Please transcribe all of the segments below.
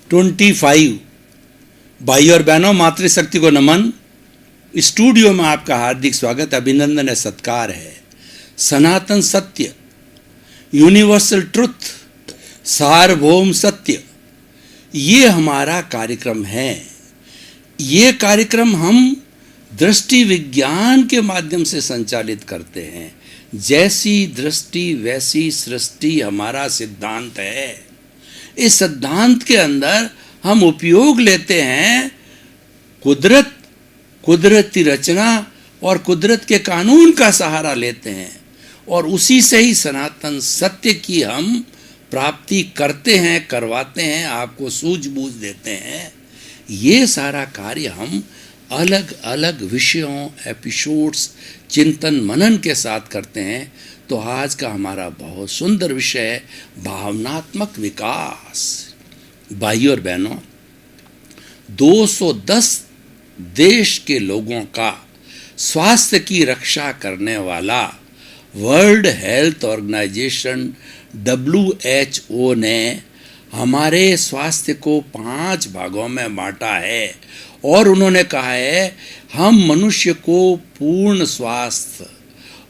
25। भाई और बहनों, मातृशक्ति को नमन। स्टूडियो में आपका हार्दिक स्वागत, अभिनंदन है, सत्कार है। सनातन सत्य, यूनिवर्सल ट्रुथ, सार्वभौम सत्य, ये हमारा कार्यक्रम है। ये कार्यक्रम हम दृष्टि विज्ञान के माध्यम से संचालित करते हैं। जैसी दृष्टि वैसी सृष्टि हमारा सिद्धांत है। इस सिद्धांत के अंदर हम उपयोग लेते हैं कुदरती रचना और कुदरत के कानून का सहारा लेते हैं और उसी से ही सनातन सत्य की हम प्राप्ति करते हैं, करवाते हैं, आपको सूझबूझ देते हैं। ये सारा कार्य हम अलग अलग विषयों, एपिसोड्स, चिंतन मनन के साथ करते हैं। तो आज का हमारा बहुत सुंदर विषय है भावनात्मक विकास। भाइयों और बहनों, 210 देश के लोगों का स्वास्थ्य की रक्षा करने वाला वर्ल्ड हेल्थ ऑर्गेनाइजेशन WHO ने हमारे स्वास्थ्य को 5 भागों में बांटा है और उन्होंने कहा है हम मनुष्य को पूर्ण स्वास्थ्य,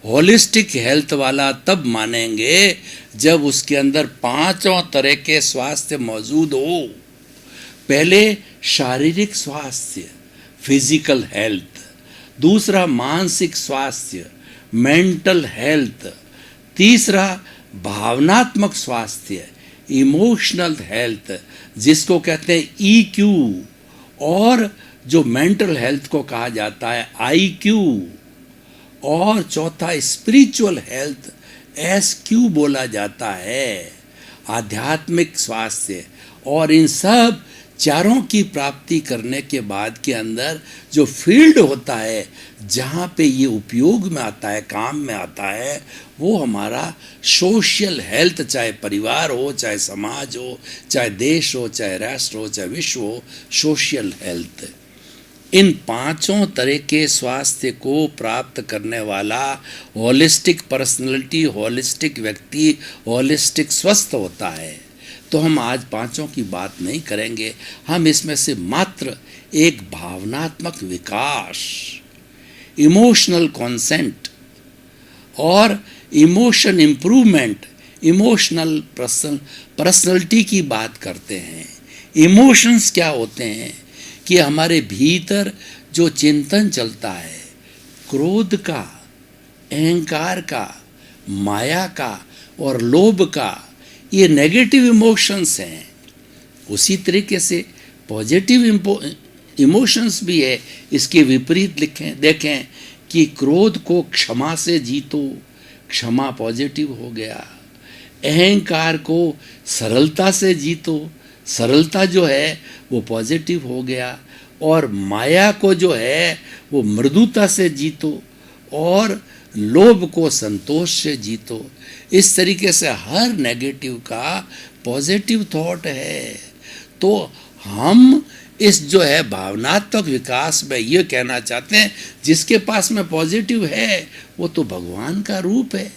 होलिस्टिक हेल्थ वाला तब मानेंगे जब उसके अंदर 5 तरह के स्वास्थ्य मौजूद हो। पहले शारीरिक स्वास्थ्य, फिजिकल हेल्थ। दूसरा मानसिक स्वास्थ्य, मेंटल हेल्थ। तीसरा भावनात्मक स्वास्थ्य, इमोशनल हेल्थ, जिसको कहते हैं EQ। और जो मेंटल हेल्थ को कहा जाता है IQ। और चौथा स्पिरिचुअल हेल्थ, SQ बोला जाता है, आध्यात्मिक स्वास्थ्य। और इन सब चारों की प्राप्ति करने के बाद के अंदर जो फील्ड होता है जहाँ पे ये उपयोग में आता है, काम में आता है, वो हमारा सोशल हेल्थ, चाहे परिवार हो, चाहे समाज हो, चाहे देश हो, चाहे राष्ट्र हो, चाहे विश्व हो, सोशल हेल्थ। इन 5 तरह के स्वास्थ्य को प्राप्त करने वाला होलिस्टिक पर्सनैलिटी, होलिस्टिक व्यक्ति, होलिस्टिक स्वस्थ होता है। तो हम आज 5 की बात नहीं करेंगे, हम इसमें से मात्र एक भावनात्मक विकास, इमोशनल कॉन्सेंट और इमोशन इम्प्रूवमेंट, इमोशनल पर्सनैलिटी की बात करते हैं। इमोशंस क्या होते हैं कि हमारे भीतर जो चिंतन चलता है, क्रोध का, अहंकार का, माया का और लोभ का, ये नेगेटिव इमोशंस हैं। उसी तरीके से पॉजिटिव इमोशंस भी है। इसके विपरीत देखें कि क्रोध को क्षमा से जीतो, क्षमा पॉजिटिव हो गया। अहंकार को सरलता से जीतो, सरलता जो है वो पॉजिटिव हो गया। और माया को जो है वो मृदुता से जीतो और लोभ को संतोष से जीतो। इस तरीके से हर नेगेटिव का पॉजिटिव थॉट है। तो हम इस जो है भावनात्मक विकास में ये कहना चाहते हैं जिसके पास में पॉजिटिव है वो तो भगवान का रूप है,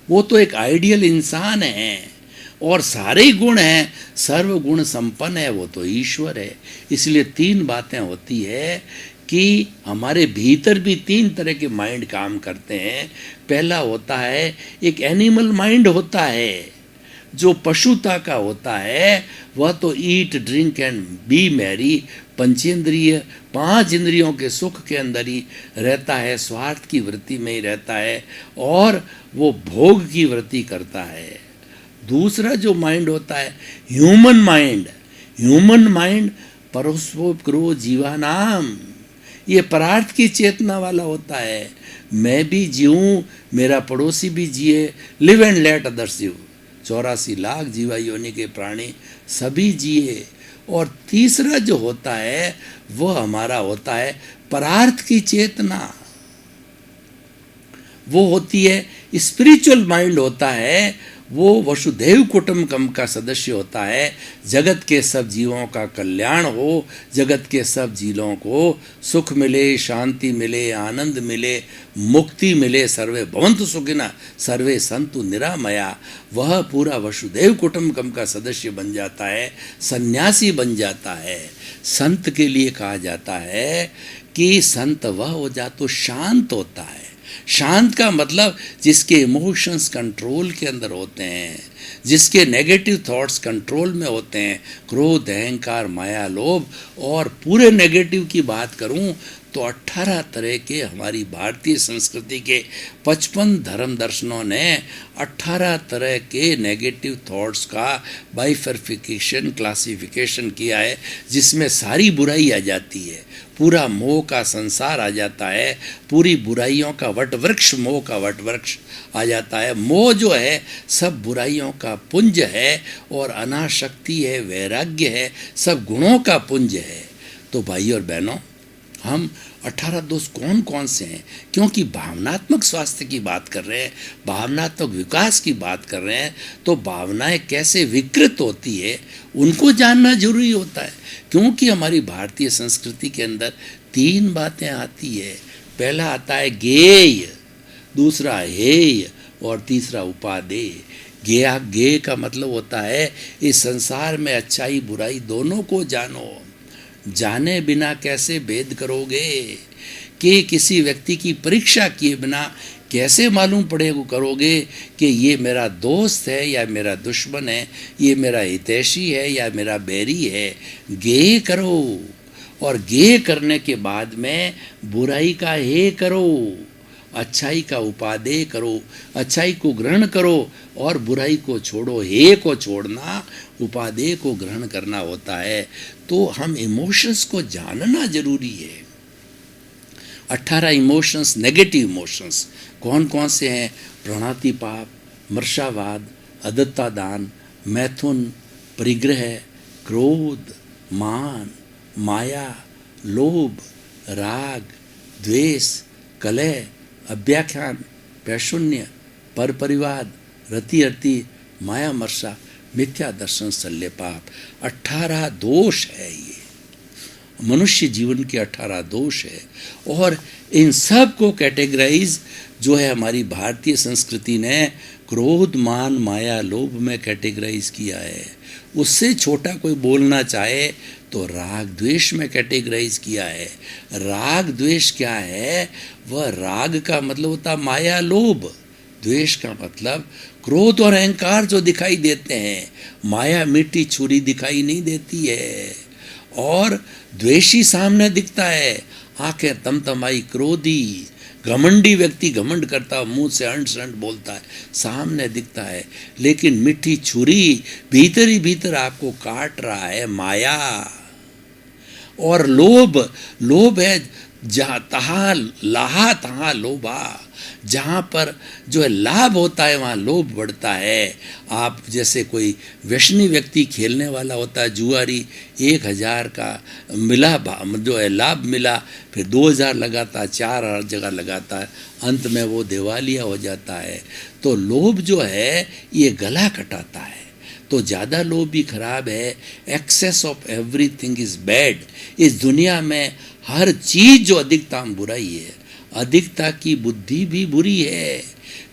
वो तो एक आइडियल इंसान है और सारे ही गुण हैं, सर्व गुण संपन्न है, वो तो ईश्वर है। इसलिए 3 बातें होती है कि हमारे भीतर भी 3 तरह के माइंड काम करते हैं। पहला होता है एक एनिमल माइंड होता है जो पशुता का होता है, वह तो eat drink and be merry, पंचेंद्रिय 5 इंद्रियों के सुख के अंदर ही रहता है, स्वार्थ की वृत्ति में ही रहता है और वो भोग की वृत्ति करता है। दूसरा जो माइंड होता है ह्यूमन माइंड, ह्यूमन माइंड परोपकारो जीवानाम, ये परार्थ की चेतना वाला होता है। मैं भी जीऊँ, मेरा पड़ोसी भी जिए, live and let others live. 84 lakh जीवा योनि के प्राणी सभी जिए। और तीसरा जो होता है वह हमारा होता है परार्थ की चेतना, वो होती है स्पिरिचुअल माइंड होता है। वो वसुधैव कुटुंबकम का सदस्य होता है। जगत के सब जीवों का कल्याण हो, जगत के सब जीवों को सुख मिले, शांति मिले, आनंद मिले, मुक्ति मिले, सर्वे भवन्तु सुखिनः सर्वे सन्तु निरामया, वह पूरा वसुधैव कुटुंबकम का सदस्य बन जाता है, सन्यासी बन जाता है। संत के लिए कहा जाता है कि संत वह हो जा तो शांत होता है। शांत का मतलब जिसके इमोशंस कंट्रोल के अंदर होते हैं, जिसके नेगेटिव थॉट्स कंट्रोल में होते हैं, क्रोध, अहंकार, माया, लोभ। और पूरे नेगेटिव की बात करूं तो 18 तरह के हमारी भारतीय संस्कृति के 55 धर्म दर्शनों ने 18 तरह के नेगेटिव थॉट्स का बाइफर्फिकेशन, क्लासिफिकेशन किया है, जिसमें सारी बुराई आ जाती है, पूरा मोह का संसार आ जाता है, पूरी बुराइयों का वटवृक्ष, मोह का वटवृक्ष आ जाता है। मोह जो है सब बुराइयों का पुंज है और अनाशक्ति है, वैराग्य है, सब गुणों का पुंज है। तो भाई और बहनों, हम 18 दोष कौन कौन से हैं? क्योंकि भावनात्मक स्वास्थ्य की बात कर रहे हैं, भावनात्मक विकास की बात कर रहे हैं, तो भावनाएं कैसे विकृत होती है उनको जानना जरूरी होता है। क्योंकि हमारी भारतीय संस्कृति के अंदर 3 बातें आती है। पहला आता है गेय, दूसरा हेय और तीसरा उपादेय। गेय का मतलब होता है इस संसार में अच्छाई बुराई दोनों को जानो, जाने बिना कैसे भेद करोगे, कि किसी व्यक्ति की परीक्षा किए बिना कैसे मालूम पड़ेगा करोगे कि ये मेरा दोस्त है या मेरा दुश्मन है, ये मेरा हितैषी है या मेरा बैरी है। गेय करो और गेय करने के बाद में बुराई का हे करो, अच्छाई का उपादेय करो, अच्छाई को ग्रहण करो और बुराई को छोड़ो। हे को छोड़ना, उपादेय को ग्रहण करना होता है। तो हम इमोशंस को जानना जरूरी है। 18 इमोशंस, नेगेटिव इमोशंस कौन कौन से हैं? प्रणतिपाप, मर्षावाद, अदत्ता दान, मैथुन, परिग्रह, क्रोध, मान, माया, लोभ, राग, द्वेष, कलह, अव्याख्यान, पैशून्य, पर परिवाद, रति अर्ति, माया मर्षा, मिथ्या दर्शन, शल्य पाप। 18 दोष है ये, मनुष्य जीवन के 18 दोष है। और इन सब को कैटेगराइज जो है हमारी भारतीय संस्कृति ने क्रोध, मान, माया, लोभ में कैटेगराइज किया है। उससे छोटा कोई बोलना चाहे तो राग द्वेष में कैटेगराइज किया है। राग द्वेष क्या है? वह राग का मतलब होता माया लोभ, द्वेष का मतलब क्रोध और अहंकार जो दिखाई देते हैं। माया मीठी छुरी दिखाई नहीं देती है और द्वेषी सामने दिखता है, आंखें तमतमाई, क्रोधी घमंडी व्यक्ति घमंड करता, मुंह से अंट संट बोलता है, सामने दिखता है, लेकिन मीठी छुरी भीतर ही भीतर आपको काट रहा है माया। और लोभ है जहाँ तहाँ लाहा तहाँ लोभा, जहाँ पर जो है लाभ होता है वहाँ लोभ बढ़ता है। आप जैसे कोई व्यसनी व्यक्ति खेलने वाला होता है, जुआरी, 1000 का मिला जो है लाभ मिला, फिर 2000 लगाता है, 4000 जगह लगाता है, अंत में वो दिवालिया हो जाता है। तो लोभ जो है ये गला कटाता है। तो ज़्यादा लोभ भी खराब है। Excess of everything is bad. इस दुनिया में हर चीज़ जो अधिकता में बुराई है, अधिकता की बुद्धि भी बुरी है,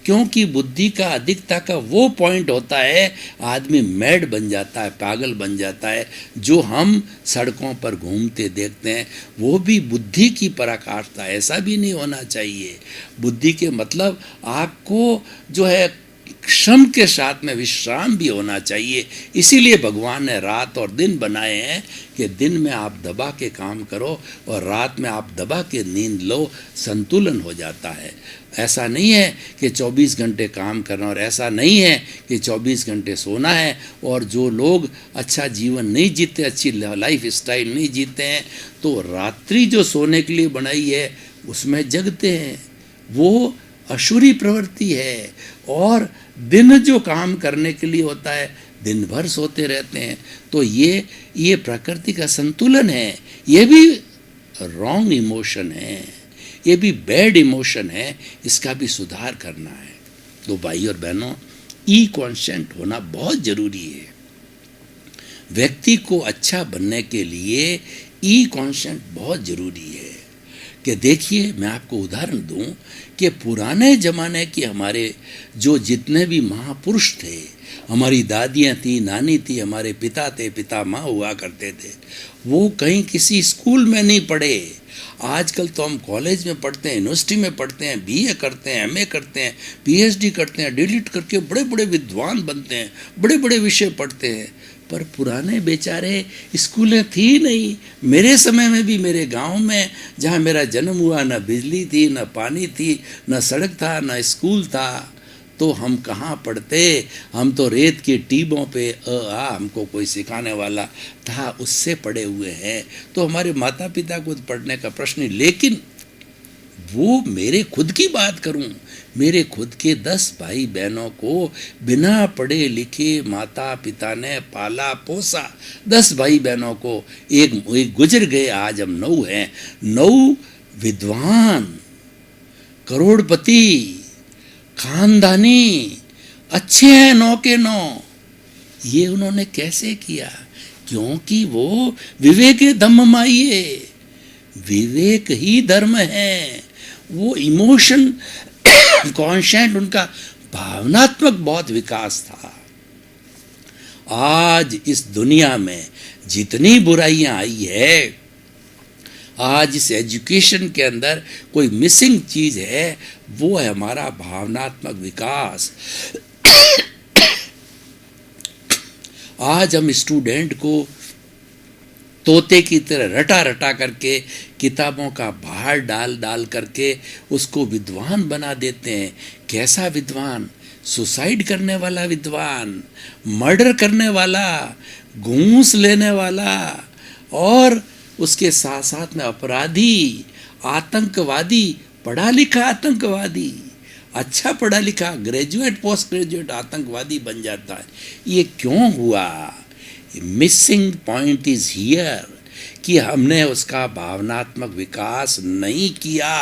क्योंकि बुद्धि का अधिकता का वो पॉइंट होता है आदमी मैड बन जाता है, पागल बन जाता है। जो हम सड़कों पर घूमते देखते हैं वो भी बुद्धि की पराकाष्ठा। ऐसा भी नहीं होना चाहिए। बुद्धि के मतलब आपको जो है श्रम के साथ में विश्राम भी होना चाहिए। इसीलिए भगवान ने रात और दिन बनाए हैं कि दिन में आप दबा के काम करो और रात में आप दबा के नींद लो, संतुलन हो जाता है। ऐसा नहीं है कि 24 घंटे काम करना और ऐसा नहीं है कि 24 घंटे सोना है। और जो लोग अच्छा जीवन नहीं जीते, अच्छी लाइफ स्टाइल नहीं जीते हैं, तो रात्रि जो सोने के लिए बनाई है उसमें जगते हैं, वो असुरी प्रवृत्ति है। और दिन जो काम करने के लिए होता है दिन भर सोते रहते हैं। तो ये प्रकृति का संतुलन है। ये भी रॉन्ग इमोशन है, ये भी बैड इमोशन है, इसका भी सुधार करना है। तो भाई और बहनों, ई कॉन्शियंट होना बहुत जरूरी है। व्यक्ति को अच्छा बनने के लिए ई कॉन्शियंट बहुत जरूरी है। कि देखिए, मैं आपको उदाहरण दूं कि पुराने ज़माने के हमारे जो जितने भी महापुरुष थे, हमारी दादियाँ थी, नानी थी, हमारे पिता थे, पिता माँ हुआ करते थे, वो कहीं किसी स्कूल में नहीं पढ़े। आजकल तो हम कॉलेज में पढ़ते हैं, यूनिवर्सिटी में पढ़ते हैं, बीए करते हैं, एमए करते हैं, पीएचडी करते हैं, डिलीट करके बड़े बड़े विद्वान बनते हैं, बड़े बड़े विषय पढ़ते हैं। पर पुराने बेचारे स्कूलें थी नहीं। मेरे समय में भी मेरे गांव में जहाँ मेरा जन्म हुआ, न बिजली थी, न पानी थी, न सड़क था, न स्कूल था। तो हम कहाँ पढ़ते? हम तो रेत के टीबों पे हमको कोई सिखाने वाला था, उससे पढ़े हुए हैं। तो हमारे माता पिता को पढ़ने का प्रश्न नहीं। लेकिन वो मेरे खुद की बात करूं, मेरे खुद के 10 भाई बहनों को बिना पढ़े लिखे माता पिता ने पाला पोसा। 10 भाई बहनों को, एक गुजर गए, आज हम 9 हैं। 9 विद्वान, करोड़पति, खानदानी, अच्छे हैं 9 के 9। ये उन्होंने कैसे किया? क्योंकि वो विवेक धम्म माइये, विवेक ही धर्म है। वो इमोशन कॉन्शियंट, उनका भावनात्मक बहुत विकास था। आज इस दुनिया में जितनी बुराइयां आई है, आज इस एजुकेशन के अंदर कोई मिसिंग चीज है, वो है हमारा भावनात्मक विकास। आज हम स्टूडेंट को तोते की तरह रटा रटा करके, किताबों का भार डाल डाल करके उसको विद्वान बना देते हैं। कैसा विद्वान? सुसाइड करने वाला विद्वान, मर्डर करने वाला, घूस लेने वाला, और उसके साथ साथ में अपराधी, आतंकवादी, पढ़ा लिखा आतंकवादी, अच्छा पढ़ा लिखा ग्रेजुएट पोस्ट ग्रेजुएट आतंकवादी बन जाता है। ये क्यों हुआ? मिसिंग पॉइंट इज हियर कि हमने उसका भावनात्मक विकास नहीं किया।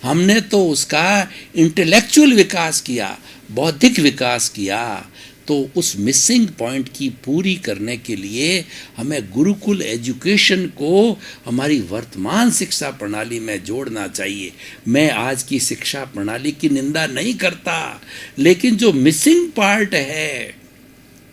हमने तो उसका इंटेलेक्चुअल विकास किया, बौद्धिक विकास किया। तो उस मिसिंग पॉइंट की पूरी करने के लिए हमें गुरुकुल एजुकेशन को हमारी वर्तमान शिक्षा प्रणाली में जोड़ना चाहिए। मैं आज की शिक्षा प्रणाली की निंदा नहीं करता, लेकिन जो मिसिंग पार्ट है,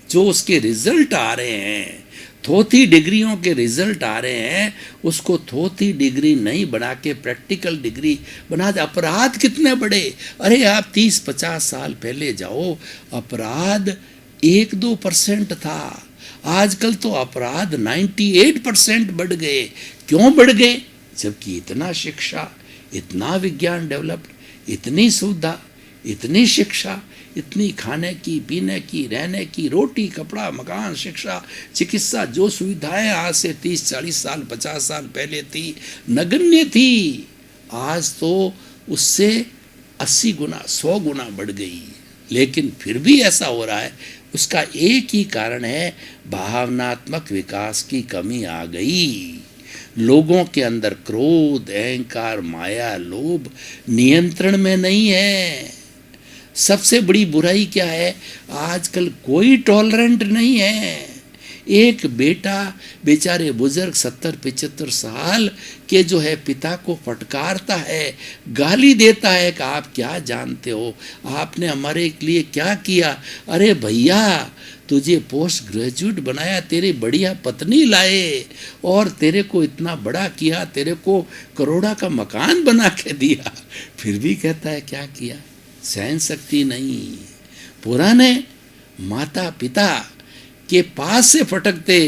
जो उसके रिजल्ट आ रहे हैं, थोथी डिग्रियों के रिजल्ट आ रहे हैं, उसको थोथी डिग्री नहीं बना के प्रैक्टिकल डिग्री बना दे। अपराध कितने बड़े! अरे आप 30-50 साल पहले जाओ, अपराध 1-2% था। आजकल तो अपराध 98% बढ़ गए। क्यों बढ़ गए? जबकि इतना शिक्षा, इतना विज्ञान डेवलप्ड, इतनी सुविधा, इतनी शिक्षा, इतनी खाने की, पीने की, रहने की, रोटी, कपड़ा, मकान, शिक्षा, चिकित्सा, जो सुविधाएं आज से 30-40 साल, 50 साल पहले थी, नगण्य थी, आज तो उससे 80 गुना, 100 गुना बढ़ गई। लेकिन फिर भी ऐसा हो रहा है, उसका एक ही कारण है, भावनात्मक विकास की कमी आ गई। लोगों के अंदर क्रोध, अहंकार, माया, लोभ नियंत्रण में नहीं है। सबसे बड़ी बुराई क्या है? आजकल कोई टॉलरेंट नहीं है। एक बेटा बेचारे बुजुर्ग 70-75 साल के जो है पिता को फटकारता है, गाली देता है कि आप क्या जानते हो, आपने हमारे लिए क्या किया? अरे भैया, तुझे पोस्ट ग्रेजुएट बनाया, तेरी बढ़िया पत्नी लाए और तेरे को इतना बड़ा किया, तेरे को करोड़ा का मकान बना के दिया, फिर भी कहता है क्या किया? सहन शक्ति नहीं। पुराने माता पिता के पास से फटकते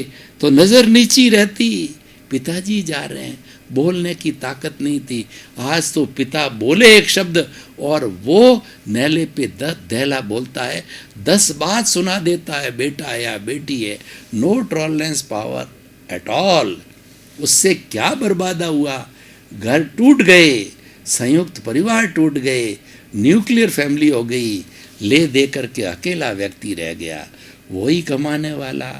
तो नजर नीची रहती, पिताजी जा रहे हैं, बोलने की ताकत नहीं थी। आज तो पिता बोले एक शब्द और वो नेले पे 10 दहला बोलता है, 10 बात सुना देता है, बेटा या बेटी है। No tolerance power at all. उससे क्या बर्बादा हुआ? घर टूट गए, संयुक्त परिवार टूट गए, न्यूक्लियर फैमिली हो गई, ले दे करके अकेला व्यक्ति रह गया। वही कमाने वाला,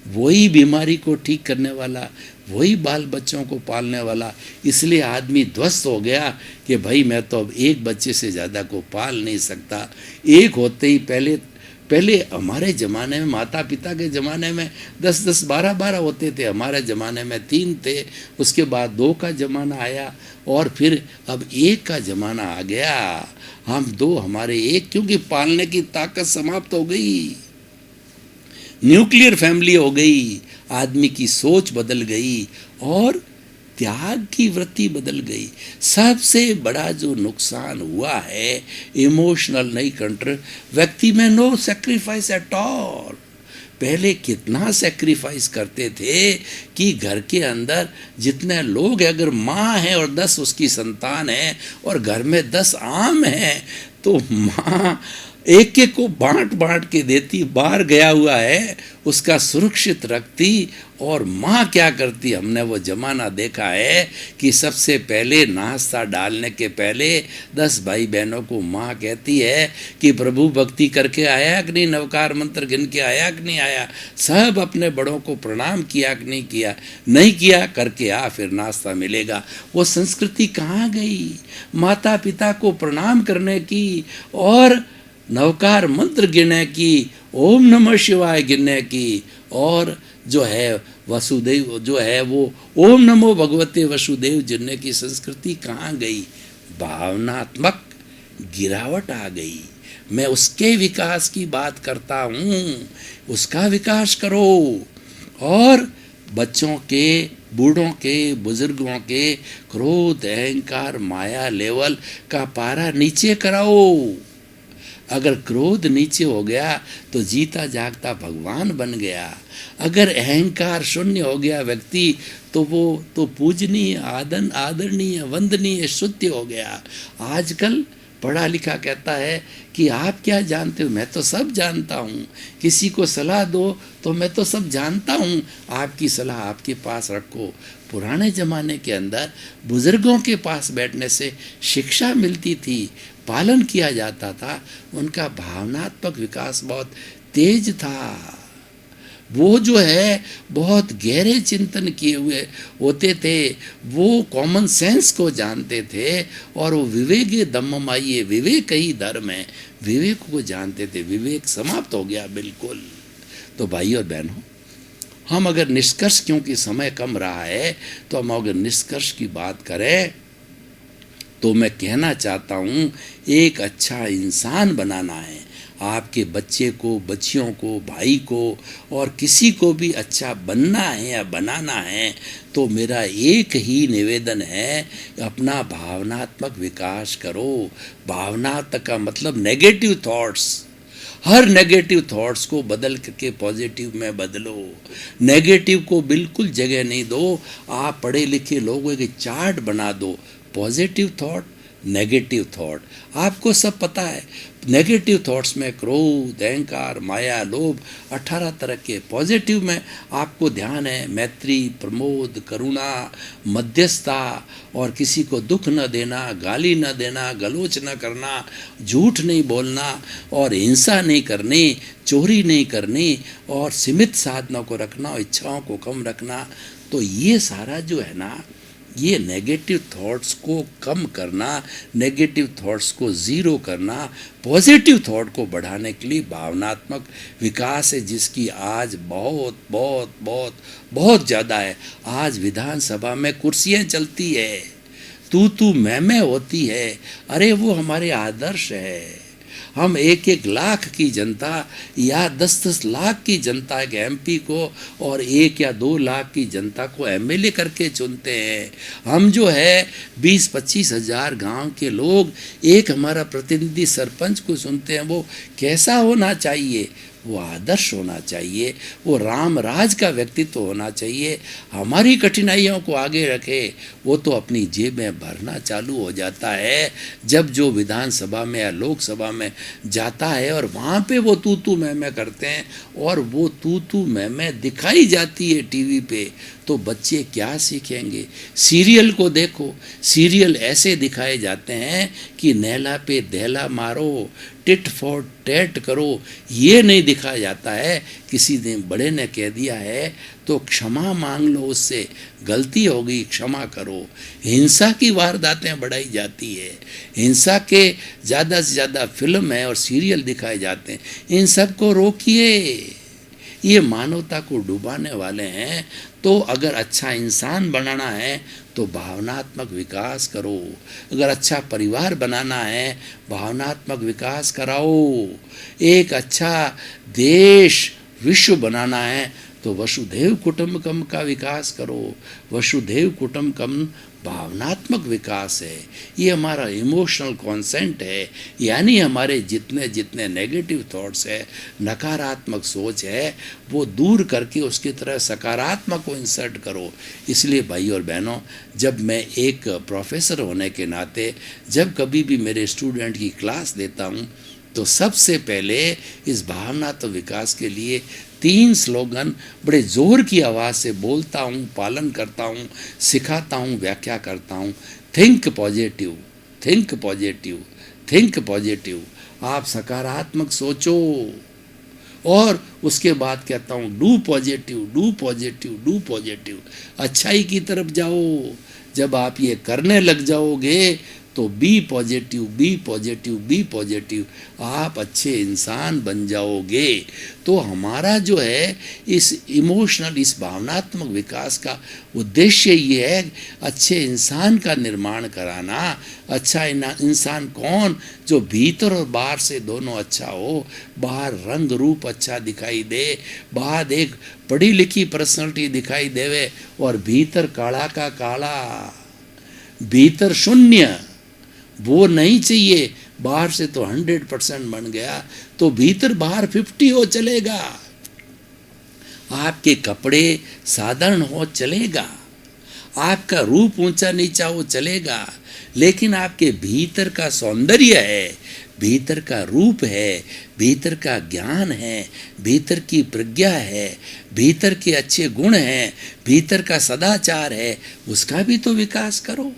वही बीमारी को ठीक करने वाला, वही बाल बच्चों को पालने वाला। इसलिए आदमी ध्वस्त हो गया कि भाई मैं तो अब एक बच्चे से ज़्यादा को पाल नहीं सकता। एक होते ही पहले हमारे ज़माने में, माता पिता के ज़माने में 10-10, 12-12 होते थे। हमारे ज़माने में 3 थे, उसके बाद 2 का ज़माना आया और फिर अब 1 का ज़माना आ गया। हम 2, हमारे 1, क्योंकि पालने की ताकत समाप्त हो गई। न्यूक्लियर फैमिली हो गई, आदमी की सोच बदल गई और त्याग की वृत्ति बदल गई। सबसे बड़ा जो नुकसान हुआ है इमोशनल नहीं कंट्रोल, व्यक्ति में नो सेक्रीफाइस एट ऑल। पहले कितना सेक्रीफाइस करते थे कि घर के अंदर जितने लोग हैं, अगर माँ है और 10 उसकी संतान है और घर में 10 आम हैं, तो माँ एक एक को बांट बांट के देती, बाहर गया हुआ है उसका सुरक्षित रखती। और माँ क्या करती, हमने वो जमाना देखा है कि सबसे पहले नाश्ता डालने के पहले 10 भाई बहनों को माँ कहती है कि प्रभु भक्ति करके आया कि नहीं, नवकार मंत्र गिन के आया कि नहीं आया, सब अपने बड़ों को प्रणाम किया कि नहीं किया, नहीं किया करके आ, फिर नाश्ता मिलेगा। वो संस्कृति कहाँ गई? माता पिता को प्रणाम करने की और नवकार मंत्र गिनने की, ओम नमः शिवाय गिनने की, और जो है वसुदेव जो है वो ओम नमो भगवते वसुदेव गिनने की संस्कृति कहाँ गई? भावनात्मक गिरावट आ गई। मैं उसके विकास की बात करता हूँ, उसका विकास करो। और बच्चों के, बूढ़ों के, बुजुर्गों के क्रोध, अहंकार, माया लेवल का पारा नीचे कराओ। अगर क्रोध नीचे हो गया तो जीता जागता भगवान बन गया। अगर अहंकार शून्य हो गया व्यक्ति, तो वो तो पूजनीय, आदरणीय, वंदनीय, शुद्ध हो गया। आजकल पढ़ा लिखा कहता है कि आप क्या जानते हो, मैं तो सब जानता हूँ। किसी को सलाह दो तो मैं तो सब जानता हूँ, आपकी सलाह आपके पास रखो। पुराने ज़माने के अंदर बुज़ुर्गों के पास बैठने से शिक्षा मिलती थी, पालन किया जाता था, उनका भावनात्मक विकास बहुत तेज था। वो जो है बहुत गहरे चिंतन किए हुए होते थे, वो कॉमन सेंस को जानते थे और वो विवेके धम्ममाइये, विवेक ही धर्म है, विवेक को जानते थे। विवेक समाप्त हो गया बिल्कुल। तो भाई और बहनों, हम अगर निष्कर्ष, क्योंकि समय कम रहा है, तो हम अगर निष्कर्ष की बात करें तो मैं कहना चाहता हूँ, एक अच्छा इंसान बनाना है। आपके बच्चे को, बच्चियों को, भाई को और किसी को भी अच्छा बनना है या बनाना है, तो मेरा एक ही निवेदन है, अपना भावनात्मक विकास करो। भावनात्मक का मतलब नेगेटिव थॉट्स, हर नेगेटिव थॉट्स को बदल करके पॉजिटिव में बदलो। नेगेटिव को बिल्कुल जगह नहीं दो। आप पढ़े लिखे लोगों के चार्ट बना दो, पॉजिटिव थॉट, नेगेटिव थॉट, आपको सब पता है। नेगेटिव थॉट्स में क्रोध, अहंकार, माया, लोभ, 18 तरह के। पॉजिटिव में आपको ध्यान है मैत्री, प्रमोद, करुणा, मध्यस्थता, और किसी को दुख न देना, गाली न देना, गलोच न करना, झूठ नहीं बोलना, और हिंसा नहीं करनी, चोरी नहीं करनी, और सीमित साधनों को रखना और इच्छाओं को कम रखना। तो ये सारा जो है ना, ये नेगेटिव थॉट्स को कम करना, नेगेटिव थॉट्स को ज़ीरो करना, पॉजिटिव थॉट को बढ़ाने के लिए भावनात्मक विकास है, जिसकी आज बहुत बहुत बहुत बहुत ज़्यादा है। आज विधानसभा में कुर्सियाँ चलती है, तू मैं होती है। अरे वो हमारे आदर्श है। हम 1-1 लाख की जनता या 10-10 लाख की जनता के एमपी को और 1 या 2 लाख की जनता को एमएलए करके चुनते हैं। हम जो है 20-25 हज़ार गाँव के लोग एक हमारा प्रतिनिधि सरपंच को चुनते हैं। वो कैसा होना चाहिए? वो आदर्श होना चाहिए, वो राम राज का व्यक्तित्व होना चाहिए। हमारी कठिनाइयों को आगे रखे, वो तो अपनी जेब में भरना चालू हो जाता है जब जो विधानसभा में या लोकसभा में जाता है और वहाँ पे वो तू मैं करते हैं और वो तू मैं दिखाई जाती है टीवी पे, तो बच्चे क्या सीखेंगे? सीरियल को देखो, सीरियल ऐसे दिखाए जाते हैं कि नैला पे दहला मारो, टिट फॉर टैट करो। ये नहीं दिखाया जाता है किसी ने बड़े ने कह दिया है तो क्षमा मांग लो उससे, गलती हो गई क्षमा करो। हिंसा की वारदातें बढ़ाई जाती है, हिंसा के ज़्यादा से ज़्यादा फिल्म है और सीरियल दिखाए जाते हैं। इन सब को रोकिए, ये मानवता को डुबाने वाले हैं। तो अगर अच्छा इंसान बनाना है तो भावनात्मक विकास करो, अगर अच्छा परिवार बनाना है भावनात्मक विकास कराओ, एक अच्छा देश विश्व बनाना है तो वसुधैव कुटुंबकम का विकास करो। वसुधैव कुटुंबकम भावनात्मक विकास है, ये हमारा इमोशनल कॉन्सेंट है, यानी हमारे जितने जितने नेगेटिव थॉट्स है, नकारात्मक सोच है, वो दूर करके उसकी तरह सकारात्मक को इंसर्ट करो। इसलिए भाई और बहनों, जब मैं एक प्रोफेसर होने के नाते जब कभी भी मेरे स्टूडेंट की क्लास देता हूँ तो सबसे पहले इस भावनात्मक विकास के लिए 3 स्लोगन बड़े ज़ोर की आवाज़ से बोलता हूँ, पालन करता हूँ, सिखाता हूँ, व्याख्या करता हूँ। Think positive, think positive, think positive. आप सकारात्मक सोचो। और उसके बाद कहता हूँ do positive, do positive, do positive. अच्छाई की तरफ जाओ। जब आप ये करने लग जाओगे तो be positive, be positive, be positive, आप अच्छे इंसान बन जाओगे। तो हमारा जो है इस इमोशनल, इस भावनात्मक विकास का उद्देश्य ये है अच्छे इंसान का निर्माण कराना। अच्छा इंसान कौन? जो भीतर और बाहर से दोनों अच्छा हो, बाहर रंग रूप अच्छा दिखाई दे, बाहर एक पढ़ी लिखी पर्सनैलिटी दिखाई देवे और भीतर काला का काला, भीतर शून्य, वो नहीं चाहिए। बाहर से तो 100% बन गया तो भीतर बाहर 50 हो चलेगा। आपके कपड़े साधारण हो चलेगा, आपका रूप ऊंचा नीचा हो चलेगा, लेकिन आपके भीतर का सौंदर्य है, भीतर का रूप है, भीतर का ज्ञान है, भीतर की प्रज्ञा है, भीतर के अच्छे गुण हैं, भीतर का सदाचार है, उसका भी तो विकास करो।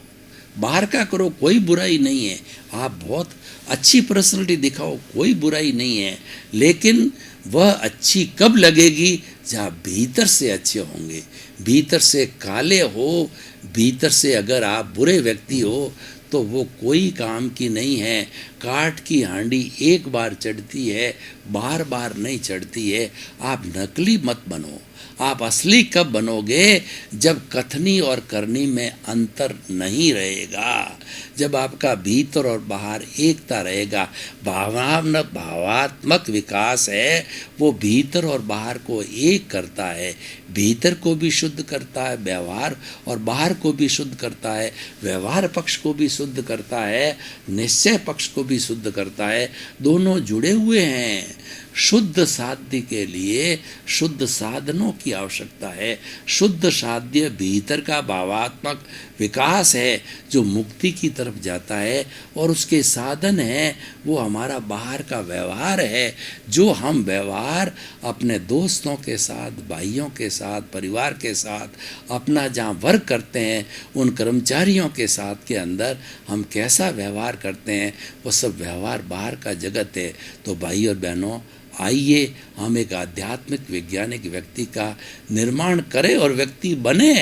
बाहर का करो, कोई बुराई नहीं है, आप बहुत अच्छी पर्सनैलिटी दिखाओ, कोई बुराई नहीं है, लेकिन वह अच्छी कब लगेगी? जहाँ भीतर से अच्छे होंगे। भीतर से काले हो, भीतर से अगर आप बुरे व्यक्ति हो तो वो कोई काम की नहीं है। काठ की हांडी एक बार चढ़ती है, बार बार नहीं चढ़ती है। आप नकली मत बनो, आप असली कब बनोगे? जब कथनी और करनी में अंतर नहीं रहेगा, जब आपका भीतर और बाहर एकता रहेगा। भावात्मक विकास है, वो भीतर और बाहर को एक करता है, भीतर को भी शुद्ध करता है व्यवहार और बाहर को भी शुद्ध करता है, व्यवहार पक्ष को भी शुद्ध करता है, निश्चय पक्ष को भी शुद्ध करता है। दोनों जुड़े हुए हैं। शुद्ध साध्य के लिए शुद्ध साधनों की आवश्यकता है। शुद्ध साध्य भीतर का भावात्मक विकास है जो मुक्ति की तरफ जाता है, और उसके साधन है वो हमारा बाहर का व्यवहार है। जो हम व्यवहार अपने दोस्तों के साथ, भाइयों के साथ, परिवार के साथ, अपना जहाँ वर्क करते हैं उन कर्मचारियों के साथ के अंदर हम कैसा व्यवहार करते हैं, वो सब व्यवहार बाहर का जगत है। तो भाई और बहनों, आइए हम एक आध्यात्मिक वैज्ञानिक व्यक्ति का निर्माण करें और व्यक्ति बने।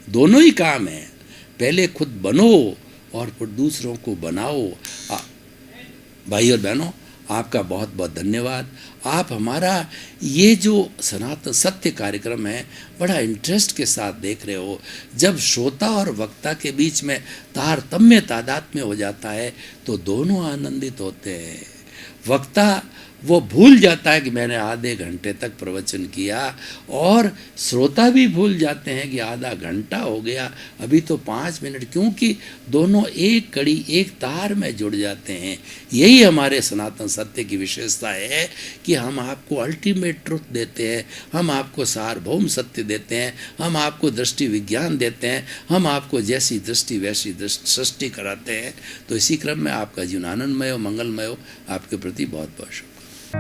दोनों ही काम है, पहले खुद बनो और फिर दूसरों को बनाओ। भाई और बहनों, आपका बहुत बहुत धन्यवाद। आप हमारा ये जो सनातन सत्य कार्यक्रम है बड़ा इंटरेस्ट के साथ देख रहे हो। जब श्रोता और वक्ता के बीच में तारतम्य तादात्म्य हो जाता है तो दोनों आनंदित होते हैं। वक्ता वो भूल जाता है कि मैंने आधे घंटे तक प्रवचन किया, और श्रोता भी भूल जाते हैं कि आधा घंटा हो गया, अभी तो 5 मिनट, क्योंकि दोनों एक कड़ी एक तार में जुड़ जाते हैं। यही हमारे सनातन सत्य की विशेषता है कि हम आपको अल्टीमेट ट्रुथ देते हैं, हम आपको सार्वभौम सत्य देते हैं, हम आपको दृष्टि विज्ञान देते हैं, हम आपको जैसी दृष्टि वैसी सृष्टि कराते हैं। तो इसी क्रम में आपका जीवन आनंदमय हो, मंगलमय हो। आपके प्रति बहुत बहुत शुभ।